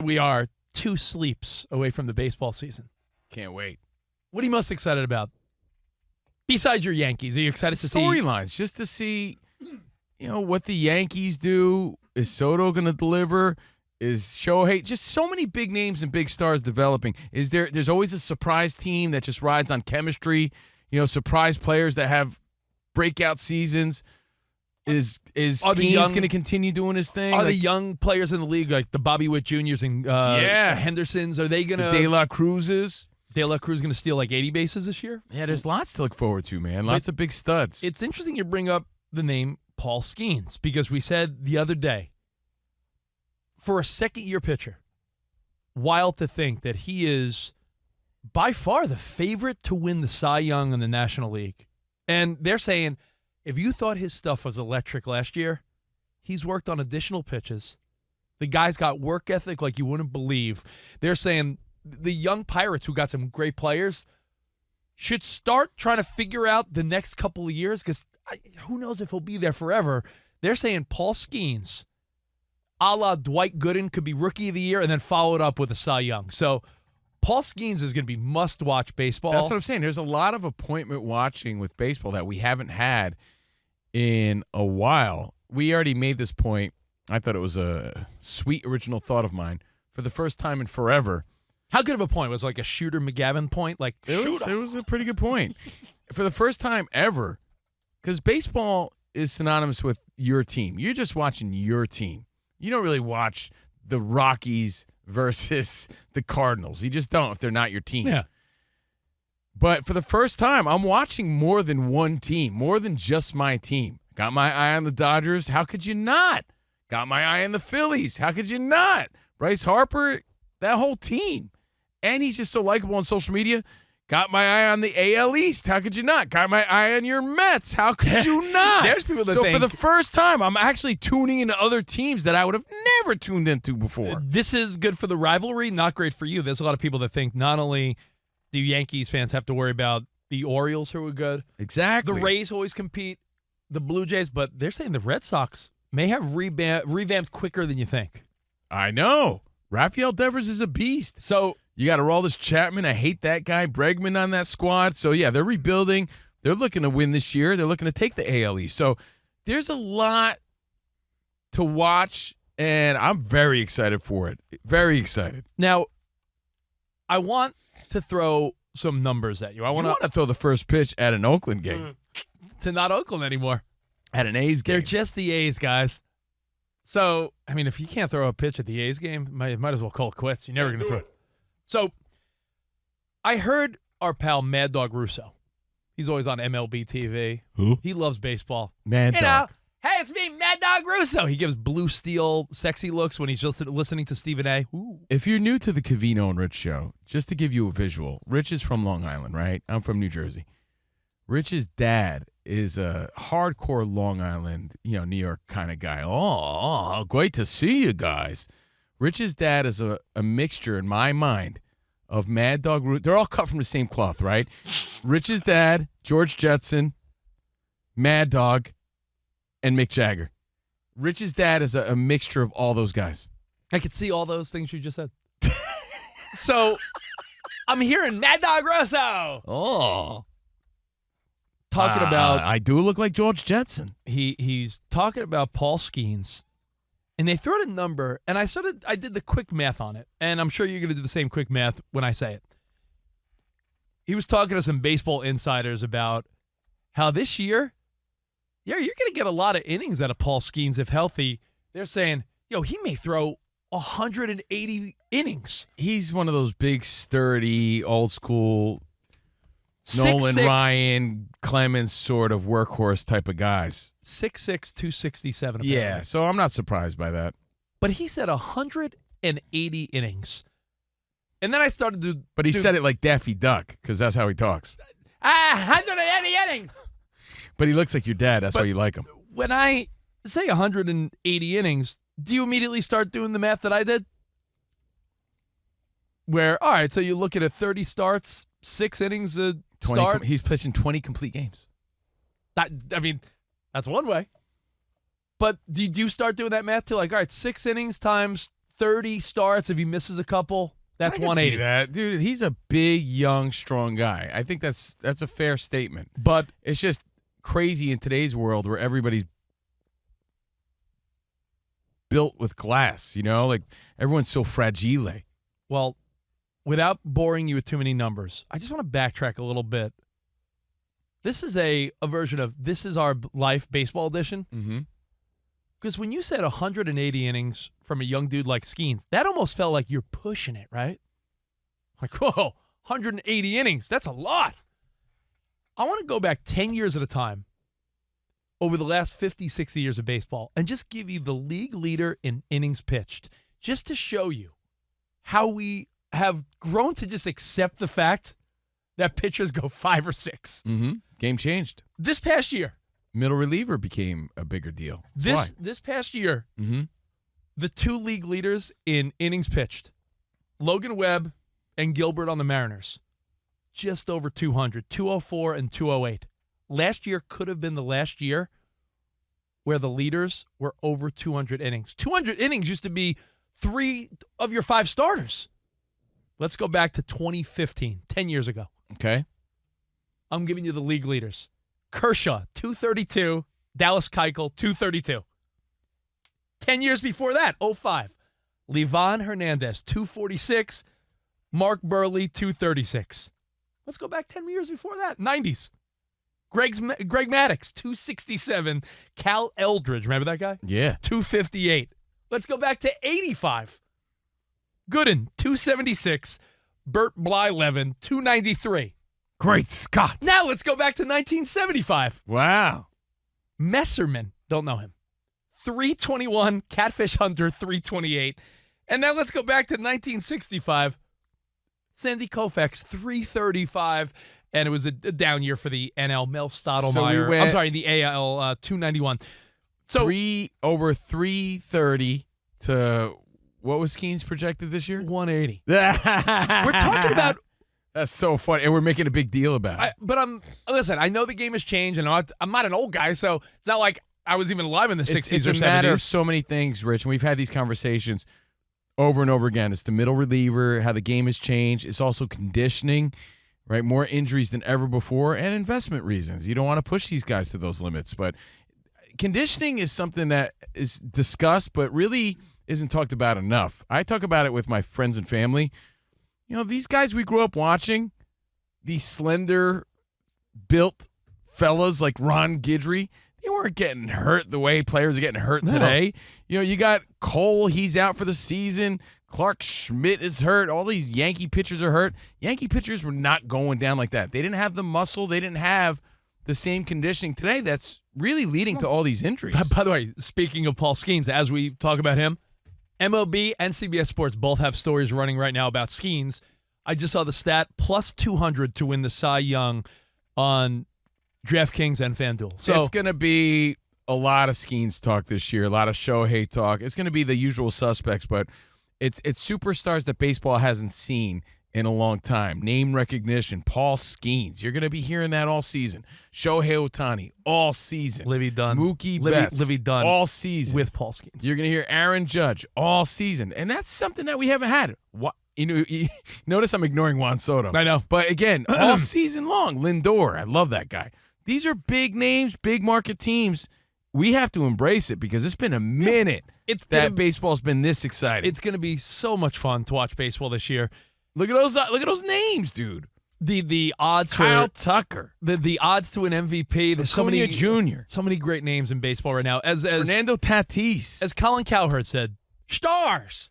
we are 2 sleeps away from the baseball season. Can't wait. What are you most excited about? Besides your Yankees, are you excited to see storylines? Just to see, what the Yankees do. Is Soto going to deliver? Is Shohei? Just so many big names and big stars developing. There's always a surprise team that just rides on chemistry. Surprise players that have breakout seasons. Is Skenes going to continue doing his thing? Are the young players in the league, like the Bobby Witt Jr.'s and Hendersons, are they going to? De La Cruz's. De La Cruz going to steal like 80 bases this year? Yeah, there's lots to look forward to, man. Lots of big studs. It's interesting you bring up the name Paul Skenes because we said the other day, for a second-year pitcher, wild to think that he is by far the favorite to win the Cy Young in the National League. And they're saying, if you thought his stuff was electric last year, he's worked on additional pitches. The guy's got work ethic like you wouldn't believe. They're saying the young Pirates, who got some great players, should start trying to figure out the next couple of years because who knows if he'll be there forever. They're saying Paul Skenes, a la Dwight Gooden, could be Rookie of the Year and then followed up with a Cy Young. So Paul Skenes is going to be must-watch baseball. That's what I'm saying. There's a lot of appointment watching with baseball that we haven't had in a while. We already made this point. I thought it was a sweet original thought of mine. For the first time in forever. How good of a point? Was it like a Shooter McGavin point? Like it was a pretty good point. For the first time ever, because baseball is synonymous with your team. You're just watching your team. You don't really watch the Rockies versus the Cardinals. You just don't if they're not your team. Yeah. But for the first time, I'm watching more than one team, more than just my team. Got my eye on the Dodgers. How could you not? Got my eye on the Phillies. How could you not? Bryce Harper, that whole team. And he's just so likable on social media. Got my eye on the AL East. How could you not? Got my eye on your Mets. How could you not? There's people that so think, for the first time, I'm actually tuning into other teams that I would have never tuned into before. This is good for the rivalry, not great for you. There's a lot of people that think not only do Yankees fans have to worry about the Orioles, who are good. Exactly. The Rays always compete, the Blue Jays, but they're saying the Red Sox may have revamped quicker than you think. I know. Rafael Devers is a beast. So you got Aroldis Chapman. I hate that guy. Bregman on that squad. So, yeah, they're rebuilding. They're looking to win this year. They're looking to take the AL East. So there's a lot to watch, and I'm very excited for it. Very excited. Now, I want to throw some numbers at you. I want to throw the first pitch at an Oakland game. To not Oakland anymore. At an A's game. They're just the A's, guys. So, I mean, if you can't throw a pitch at the A's game, might as well call it quits. You're never going to throw it. So, I heard our pal Mad Dog Russo. He's always on MLB TV. Who? He loves baseball. Mad Dog. Hey, it's me, Mad Dog Russo. He gives Blue Steel sexy looks when he's just listening to Stephen A. Ooh. If you're new to the COVINO and Rich show, just to give you a visual, Rich is from Long Island, right? I'm from New Jersey. Rich's dad is a hardcore Long Island, New York kind of guy. Oh, great to see you guys. Rich's dad is a mixture, in my mind, of Mad Dog Russo. They're all cut from the same cloth, right? Rich's dad, George Jetson, Mad Dog, and Mick Jagger. Rich's dad is a mixture of all those guys. I could see all those things you just said. So, I'm hearing Mad Dog Russo. Oh. Talking about... I do look like George Jetson. He's talking about Paul Skenes. And they threw out a number, and I did the quick math on it, and I'm sure you're going to do the same quick math when I say it. He was talking to some baseball insiders about how this year, you're going to get a lot of innings out of Paul Skenes if healthy. They're saying, he may throw 180 innings. He's one of those big, sturdy, old school, Nolan 6'6", Ryan, Clemens sort of workhorse type of guys. 6'6", 267. Apparently. Yeah, so I'm not surprised by that. But he said 180 innings. And then I started to... But he said it like Daffy Duck, because that's how he talks. 180 innings! But he looks like your dad. That's why you like him. When I say 180 innings, do you immediately start doing the math that I did? Where, all right, so you look at a 30 starts, 6 innings a start. He's pitching 20 complete games. That's one way. But do you start doing that math too? Like, all right, 6 innings times 30 starts. If he misses a couple, that's I can 180. see that. Dude, he's a big, young, strong guy. I think that's a fair statement. But It's just crazy in today's world where everybody's built with glass, like everyone's so fragile. well, without boring you with too many numbers, I just want to backtrack a little bit. This is a version of This Is Our Life Baseball Edition. Mm-hmm. Because when you said 180 innings from a young dude like Skenes, that almost felt like you're pushing it, right? Like, whoa, 180 innings. That's a lot. I want to go back 10 years at a time over the last 50, 60 years of baseball and just give you the league leader in innings pitched, just to show you how we have grown to just accept the fact that pitchers go 5 or 6. Mm-hmm. Game changed. This past year. Middle reliever became a bigger deal. This past year, Mm-hmm. the 2 league leaders in innings pitched, Logan Webb and Gilbert on the Mariners, just over 200, 204 and 208. Last year could have been the last year where the leaders were over 200 innings. 200 innings used to be 3 of your 5 starters. Let's go back to 2015, 10 years ago. Okay. I'm giving you the league leaders. Kershaw, 232. Dallas Keuchel, 232. 10 years before that, 05. Livan Hernandez, 246. Mark Burley, 236. Let's go back 10 years before that, 90s. Greg Maddux, 267. Cal Eldridge, remember that guy? Yeah. 258. Let's go back to 85. Gooden, 276. Bert Blyleven, 293. Great Scott. Now let's go back to 1975. Wow. Messerman, don't know him. 321. Catfish Hunter, 328. And now let's go back to 1965. Sandy Koufax, 335. And it was a down year for the NL. Mel Stottlemyre. I'm sorry, the AL, 291. So over 330 to what was Skenes projected this year? 180. We're talking about. That's so funny, and we're making a big deal about it. But listen, I know the game has changed, and I'm not an old guy, so it's not like I was even alive in the 60s it's or a 70s. matter of so many things, Rich, and we've had these conversations over and over again. It's the middle reliever, how the game has changed. It's also conditioning, right? More injuries than ever before, and investment reasons. You don't want to push these guys to those limits, but conditioning is something that is discussed, but really isn't talked about enough. I talk about it with my friends and family. These guys we grew up watching, these slender, built fellas like Ron Guidry, they weren't getting hurt the way players are getting hurt today. You got Cole, he's out for the season. Clark Schmidt is hurt. All these Yankee pitchers are hurt. Yankee pitchers were not going down like that. They didn't have the muscle. They didn't have the same conditioning today that's really leading to all these injuries. By the way, speaking of Paul Skenes, as we talk about him, MLB and CBS Sports both have stories running right now about Skenes. I just saw the stat, plus 200 to win the Cy Young on DraftKings and FanDuel. So it's going to be a lot of Skenes talk this year, a lot of Shohei talk. It's going to be the usual suspects, but it's superstars that baseball hasn't seen in a long time. Name recognition, Paul Skenes. You're going to be hearing that all season. Shohei Ohtani, all season. Livy Dunn. Mookie Betts, Livy Dunn. all season. With Paul Skenes. You're going to hear Aaron Judge, all season. And that's something that we haven't had. Notice I'm ignoring Juan Soto. I know. But again, all season long, Lindor, I love that guy. These are big names, big market teams. We have to embrace it because it's been a minute that baseball's been this exciting. It's going to be so much fun to watch baseball this year. Look at those names, dude. The odds Kyle for Tucker, the odds to an MVP. There's so many Jr. So many great names in baseball right now. As Fernando Tatis, as Colin Cowherd said, stars.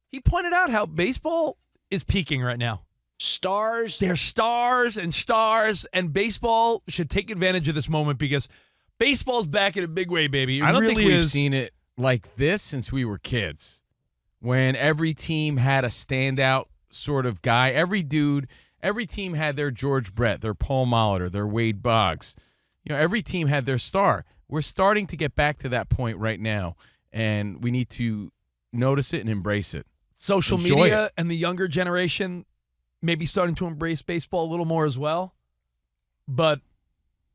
He pointed out how baseball is peaking right now. Stars. They're stars, and baseball should take advantage of this moment because baseball's back in a big way, baby. I don't think we've seen it like this since we were kids, when every team had a standout sort of guy. Every team had their George Brett, their Paul Molitor, their Wade Boggs. Every team had their star. We're starting to get back to that point right now, and we need to notice it and embrace it. Social media and the younger generation may be starting to embrace baseball a little more as well. But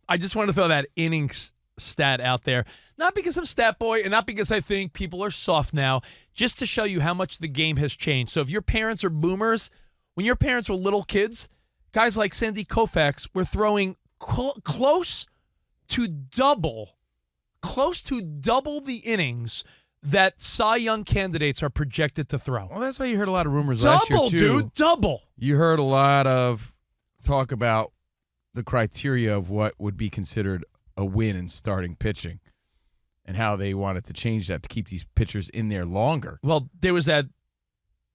I just wanted to throw that innings stat out there. Not because I'm stat boy and not because I think people are soft now, just to show you how much the game has changed. So if your parents are boomers, when your parents were little kids, guys like Sandy Koufax were throwing close to double the innings that Cy Young candidates are projected to throw. Well, that's why you heard a lot of rumors last year, too. Double, dude, double. You heard a lot of talk about the criteria of what would be considered a win in starting pitching and how they wanted to change that to keep these pitchers in there longer. Well, there was that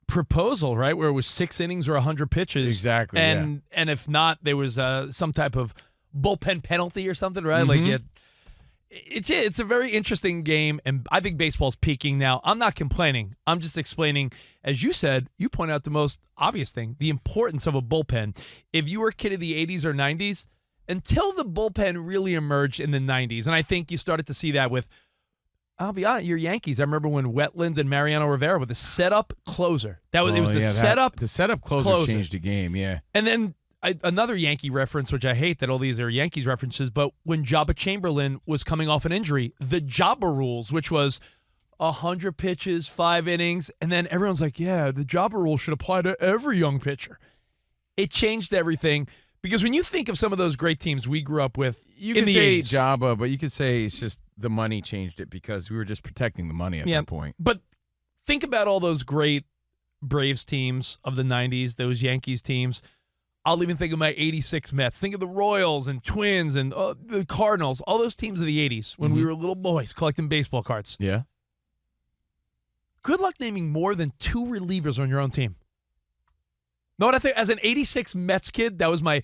proposal, right, where it was 6 innings or 100 pitches. Exactly, and if not, there was some type of bullpen penalty or something, right? Mm-hmm. Like it's a very interesting game, and I think baseball's peaking now. I'm not complaining. I'm just explaining, as you said, you point out the most obvious thing, the importance of a bullpen. If you were a kid of the 80s or 90s, until the bullpen really emerged in the 90s, and I think you started to see that with, I'll be honest, your Yankees. I remember when Wetland and Mariano Rivera were the setup closer. It was the setup. The setup closer changed the game, yeah. And then another Yankee reference, which I hate that all these are Yankees references, but when Jabba Chamberlain was coming off an injury, the Jabba rules, which was 100 pitches, 5 innings, and then everyone's like, yeah, the Jabba rule should apply to every young pitcher. It changed everything, because when you think of some of those great teams we grew up with you in can the say 80s. Jabba, but you could say it's just the money changed it because we were just protecting the money at that point. But think about all those great Braves teams of the 90s, those Yankees teams. I'll even think of my 86 Mets. Think of the Royals and Twins and the Cardinals, all those teams of the 80s when we were little boys collecting baseball cards. Yeah. Good luck naming more than 2 relievers on your own team. Know what I think? As an 86 Mets kid, that was my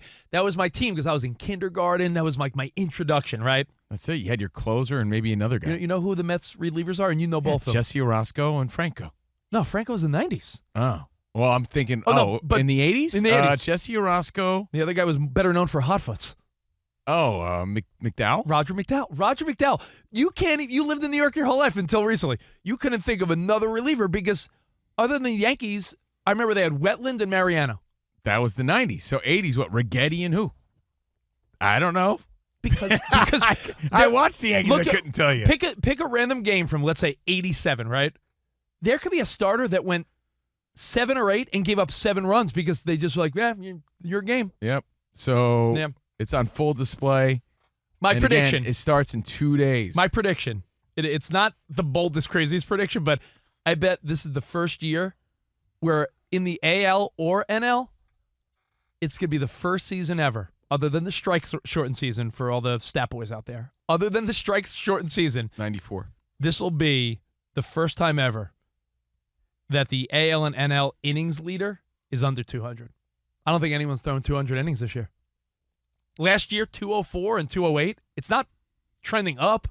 team because I was in kindergarten. That was like my introduction, right? That's it. You had your closer and maybe another guy. You know who the Mets relievers are? And you know both of them. Jesse Orozco and Franco. No, Franco's in the 90s. Oh. Well, I'm thinking, but in the 80s? In the 80s. Jesse Orozco. The other guy was better known for Hotfoots. Oh, McDowell? Roger McDowell. You lived in New York your whole life until recently. You couldn't think of another reliever because other than the Yankees, I remember they had Wetland and Mariano. That was the 90s. So 80s, what, Rigetti and who? I don't know. Because I watched the Yankees, I couldn't tell you. Pick a random game from, let's say, 87, right? There could be a starter that went 7 or 8 and gave up 7 runs because they just were like, yeah, your game. Yep. So it's on full display. My prediction. Again, it starts in 2 days. My prediction. It's not the boldest, craziest prediction, but I bet this is the first year where in the AL or NL, it's going to be the first season ever, other than the strikes shortened season for all the stat boys out there. Other than the strikes shortened season. 94. This will be the first time ever that the AL and NL innings leader is under 200. I don't think anyone's thrown 200 innings this year. Last year, 204 and 208. It's not trending up.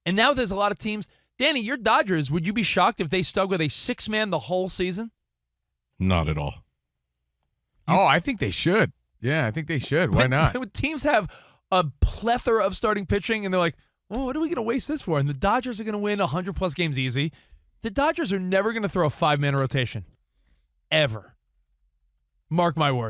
And now there's a lot of teams. Danny, your Dodgers, would you be shocked if they stuck with a 6-man the whole season? Not at all. I think they should. Yeah, I think they should. Why not? Teams have a plethora of starting pitching, and they're like, well, what are we going to waste this for? And the Dodgers are going to win 100-plus games easy. The Dodgers are never going to throw a 5-man rotation. Ever. Mark my words.